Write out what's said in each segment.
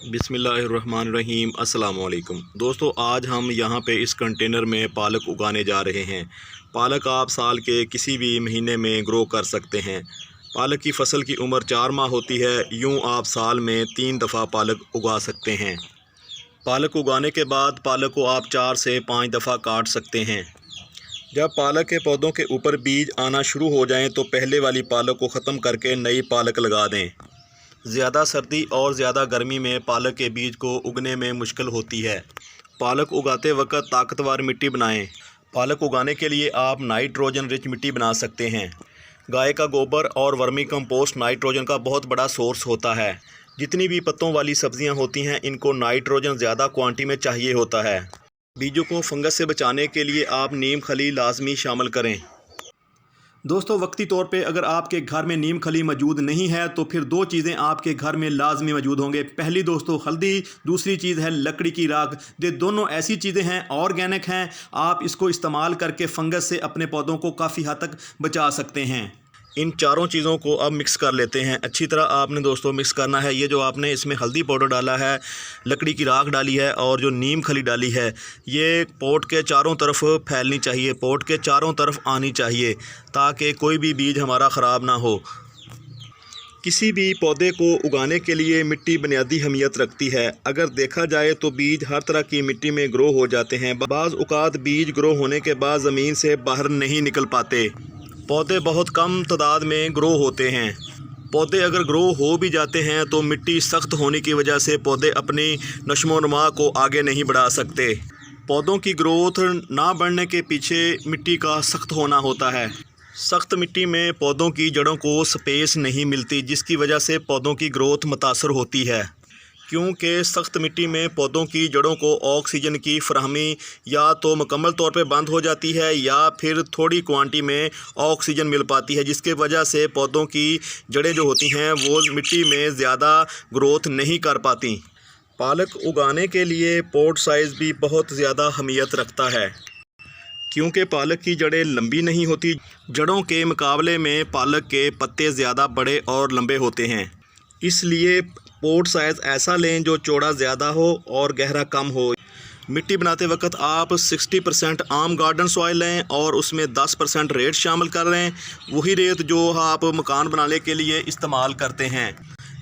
बिस्मिल्लाहिर्रहमानिर्रहीम अस्सलाम वालेकुम दोस्तों, आज हम यहाँ पे इस कंटेनर में पालक उगाने जा रहे हैं। पालक आप साल के किसी भी महीने में ग्रो कर सकते हैं। पालक की फ़सल की उम्र 4 माह होती है। यूँ आप साल में 3 दफ़ा पालक उगा सकते हैं। पालक उगाने के बाद पालक को आप 4 से 5 दफ़ा काट सकते हैं। जब पालक के पौधों के ऊपर बीज आना शुरू हो जाएं तो पहले वाली पालक को ख़त्म करके नई पालक लगा दें। ज़्यादा सर्दी और ज़्यादा गर्मी में पालक के बीज को उगने में मुश्किल होती है। पालक उगाते वक्त ताकतवर मिट्टी बनाएं। पालक उगाने के लिए आप नाइट्रोजन रिच मिट्टी बना सकते हैं। गाय का गोबर और वर्मी कंपोस्ट नाइट्रोजन का बहुत बड़ा सोर्स होता है। जितनी भी पत्तों वाली सब्जियां होती हैं, इनको नाइट्रोजन ज़्यादा क्वांटिटी में चाहिए होता है। बीजों को फंगस से बचाने के लिए आप नीम खली लाजमी शामिल करें। दोस्तों, वक्ती तौर पे अगर आपके घर में नीम खली मौजूद नहीं है तो फिर 2 चीज़ें आपके घर में लाजमी मौजूद होंगे। पहली दोस्तों हल्दी, दूसरी चीज़ है लकड़ी की राख। ये दोनों ऐसी चीज़ें हैं, ऑर्गेनिक हैं। आप इसको इस्तेमाल करके फंगस से अपने पौधों को काफ़ी हद तक बचा सकते हैं। इन चारों चीज़ों को अब मिक्स कर लेते हैं। अच्छी तरह आपने दोस्तों मिक्स करना है। ये जो आपने इसमें हल्दी पाउडर डाला है, लकड़ी की राख डाली है और जो नीम खली डाली है, ये पोट के चारों तरफ फैलनी चाहिए, पोट के चारों तरफ आनी चाहिए ताकि कोई भी बीज हमारा ख़राब ना हो। किसी भी पौधे को उगाने के लिए मिट्टी बुनियादी अहमियत रखती है। अगर देखा जाए तो बीज हर तरह की मिट्टी में ग्रो हो जाते हैं। बाज़ औक़ात बीज ग्रो होने के बाद ज़मीन से बाहर नहीं निकल पाते। पौधे बहुत कम तादाद में ग्रो होते हैं। पौधे अगर ग्रो हो भी जाते हैं तो मिट्टी सख्त होने की वजह से पौधे अपनी नशो-नुमा को आगे नहीं बढ़ा सकते। पौधों की ग्रोथ ना बढ़ने के पीछे मिट्टी का सख्त होना होता है। सख्त मिट्टी में पौधों की जड़ों को स्पेस नहीं मिलती, जिसकी वजह से पौधों की ग्रोथ मुतासर होती है। क्योंकि सख्त मिट्टी में पौधों की जड़ों को ऑक्सीजन की फराहमी या तो मुकम्मल तौर पे बंद हो जाती है या फिर थोड़ी क्वांटिटी में ऑक्सीजन मिल पाती है, जिसके वजह से पौधों की जड़ें जो होती हैं वो मिट्टी में ज़्यादा ग्रोथ नहीं कर पाती। पालक उगाने के लिए पॉट साइज़ भी बहुत ज़्यादा अहमियत रखता है। क्योंकि पालक की जड़ें लंबी नहीं होती, जड़ों के मुकाबले में पालक के पत्ते ज़्यादा बड़े और लंबे होते हैं। इसलिए पॉट साइज़ ऐसा लें जो चौड़ा ज़्यादा हो और गहरा कम हो। मिट्टी बनाते वक्त आप 60% आम गार्डन सॉइल लें और उसमें 10% रेत शामिल कर लें। वही रेत जो आप मकान बनाने के लिए इस्तेमाल करते हैं।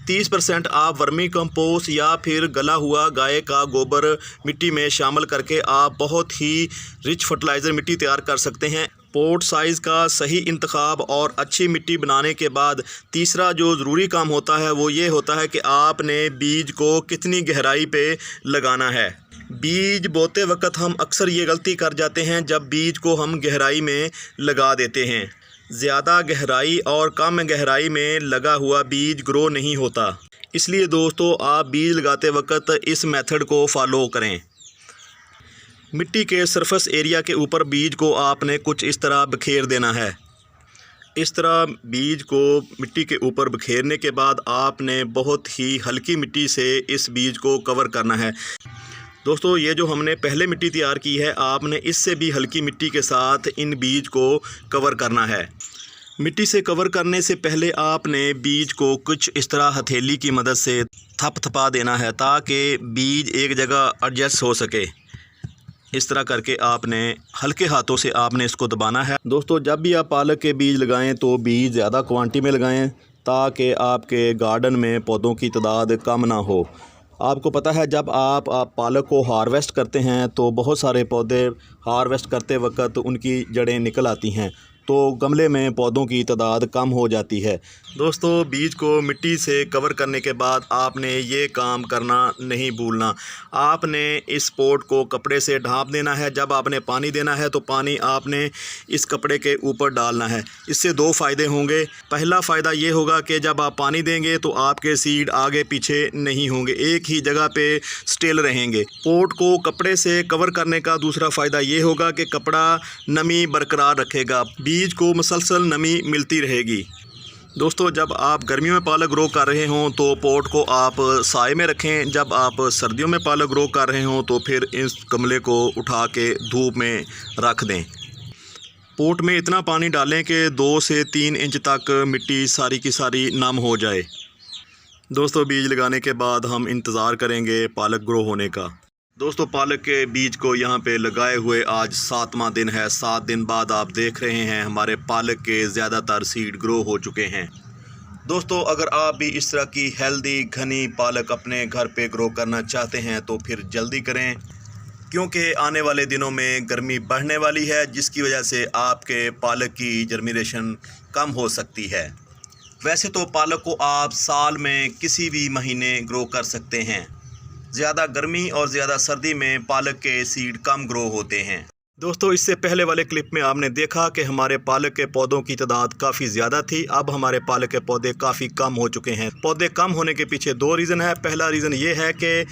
30% आप वर्मी कंपोस्ट या फिर गला हुआ गाय का गोबर मिट्टी में शामिल करके आप बहुत ही रिच फर्टिलाइज़र मिट्टी तैयार कर सकते हैं। पॉट साइज़ का सही इंतखाब और अच्छी मिट्टी बनाने के बाद तीसरा जो ज़रूरी काम होता है वो ये होता है कि आपने बीज को कितनी गहराई पे लगाना है। बीज बोते वक्त हम अक्सर ये गलती कर जाते हैं, जब बीज को हम गहराई में लगा देते हैं। ज़्यादा गहराई और कम गहराई में लगा हुआ बीज ग्रो नहीं होता। इसलिए दोस्तों, आप बीज लगाते वक्त इस मेथड को फॉलो करें। मिट्टी के सरफेस एरिया के ऊपर बीज को आपने कुछ इस तरह बखेर देना है। इस तरह बीज को मिट्टी के ऊपर बखेरने के बाद आपने बहुत ही हल्की मिट्टी से इस बीज को कवर करना है। दोस्तों, ये जो हमने पहले मिट्टी तैयार की है, आपने इससे भी हल्की मिट्टी के साथ इन बीज को कवर करना है। मिट्टी से कवर करने से पहले आपने बीज को कुछ इस तरह हथेली की मदद से थपथपा देना है ताकि बीज एक जगह एडजस्ट हो सके। इस तरह करके आपने हल्के हाथों से आपने इसको दबाना है। दोस्तों, जब भी आप पालक के बीज लगाएं तो बीज ज़्यादा क्वांटिटी में लगाएं ताकि आपके गार्डन में पौधों की तादाद कम ना हो। आपको पता है, जब आप पालक को हार्वेस्ट करते हैं तो बहुत सारे पौधे हार्वेस्ट करते वक्त उनकी जड़ें निकल आती हैं, तो गमले में पौधों की तादाद कम हो जाती है। दोस्तों, बीज को मिट्टी से कवर करने के बाद आपने ये काम करना नहीं भूलना। आपने इस पॉट को कपड़े से ढाँप देना है। जब आपने पानी देना है तो पानी आपने इस कपड़े के ऊपर डालना है। इससे 2 फ़ायदे होंगे। पहला फ़ायदा ये होगा कि जब आप पानी देंगे तो आपके सीड आगे पीछे नहीं होंगे, एक ही जगह पे स्टिल रहेंगे। पॉट को कपड़े से कवर करने का दूसरा फ़ायदा ये होगा कि कपड़ा नमी बरकरार रखेगा, बीज को मुसलसल नमी मिलती रहेगी। दोस्तों, जब आप गर्मियों में पालक ग्रो कर रहे हों तो पॉट को आप साए में रखें। जब आप सर्दियों में पालक ग्रो कर रहे हों तो फिर इस गमले को उठा के धूप में रख दें। पॉट में इतना पानी डालें कि 2 से 3 इंच तक मिट्टी सारी की सारी नम हो जाए। दोस्तों बीज लगाने के बाद हम इंतज़ार करेंगे पालक ग्रो होने का। दोस्तों पालक के बीज को यहाँ पे लगाए हुए आज 7वां दिन है। 7 दिन बाद आप देख रहे हैं हमारे पालक के ज़्यादातर सीड ग्रो हो चुके हैं। दोस्तों अगर आप भी इस तरह की हेल्दी घनी पालक अपने घर पे ग्रो करना चाहते हैं तो फिर जल्दी करें, क्योंकि आने वाले दिनों में गर्मी बढ़ने वाली है, जिसकी वजह से आपके पालक की जर्मिनेशन कम हो सकती है। वैसे तो पालक को आप साल में किसी भी महीने ग्रो कर सकते हैं। ज़्यादा गर्मी और ज़्यादा सर्दी में पालक के सीड कम ग्रो होते हैं। दोस्तों इससे पहले वाले क्लिप में आपने देखा कि हमारे पालक के पौधों की तादाद काफ़ी ज़्यादा थी। अब हमारे पालक के पौधे काफ़ी कम हो चुके हैं। पौधे कम होने के पीछे 2 रीज़न है। पहला रीज़न ये है कि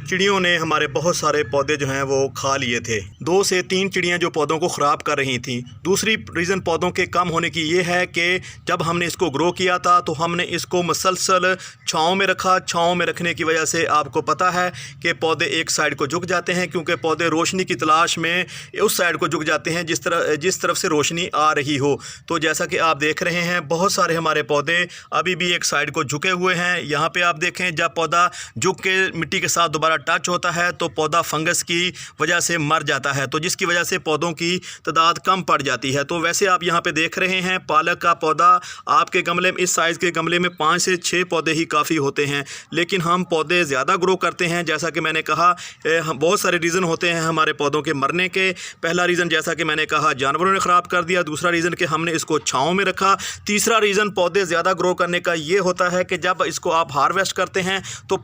चिड़ियों ने हमारे बहुत सारे पौधे जो हैं वो खा लिए थे। 2 से 3 चिड़ियाँ जो पौधों को ख़राब कर रही थी। दूसरी रीज़न पौधों के कम होने की ये है कि जब हमने इसको ग्रो किया था तो हमने इसको मुसलसल छाँव में रखा। छाँव में रखने की वजह से आपको पता है कि पौधे एक साइड को झुक जाते हैं, क्योंकि पौधे रोशनी की तलाश में उस साइड को झुक जाते हैं जिस तरफ से रोशनी आ रही हो। तो जैसा कि आप देख रहे हैं बहुत सारे हमारे पौधे अभी भी एक साइड को झुके हुए हैं। यहाँ पे आप देखें, जब पौधा झुक के मिट्टी के साथ दोबारा टच होता है तो पौधा फंगस की वजह से मर जाता है, तो जिसकी वजह से पौधों की तादाद कम पड़ जाती है। तो वैसे आप यहाँ पे देख रहे हैं पालक का पौधा आपके गमले में, इस साइज़ के गमले में 5 से 6 पौधे ही काफ़ी होते हैं, लेकिन हम पौधे ज़्यादा ग्रो करते हैं। जैसा कि मैंने कहा बहुत सारे रीज़न होते हैं हमारे पौधों के मरने के। पहला रीज़न जैसा कि मैंने कहा जानवरों ने ख़राब कर दिया। दूसरा रीज़न कि हमने इसको छाँव में रखा। तीसरा रीज़न पौधे ज़्यादा ग्रो करने का ये होता है कि जब इसको आप हार्वेस्ट करते हैं तो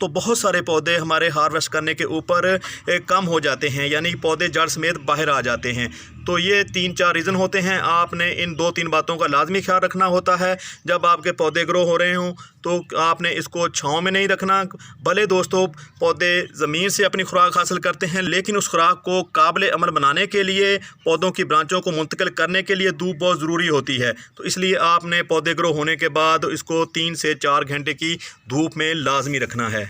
बहुत सारे पौधे हमारे हार्वेस्ट करने के ऊपर कम हो जाते हैं, यानी पौधे जड़ समेत बाहर आ जाते हैं। तो ये 3-4 रीज़न होते हैं। आपने इन 2-3 बातों का लाजमी ख्याल रखना होता है जब आपके पौधे ग्रो हो रहे हों। तो आपने इसको छाँव में नहीं रखना। भले दोस्तों पौधे ज़मीन से अपनी खुराक हासिल करते हैं, लेकिन उस खुराक को काबिल अमल बनाने के लिए पौधों की ब्रांचों को मुंतकिल करने के लिए धूप बहुत ज़रूरी होती है। तो इसलिए आपने पौधे ग्रो होने के बाद इसको 3 से 4 घंटे की धूप में लाजमी रखना है।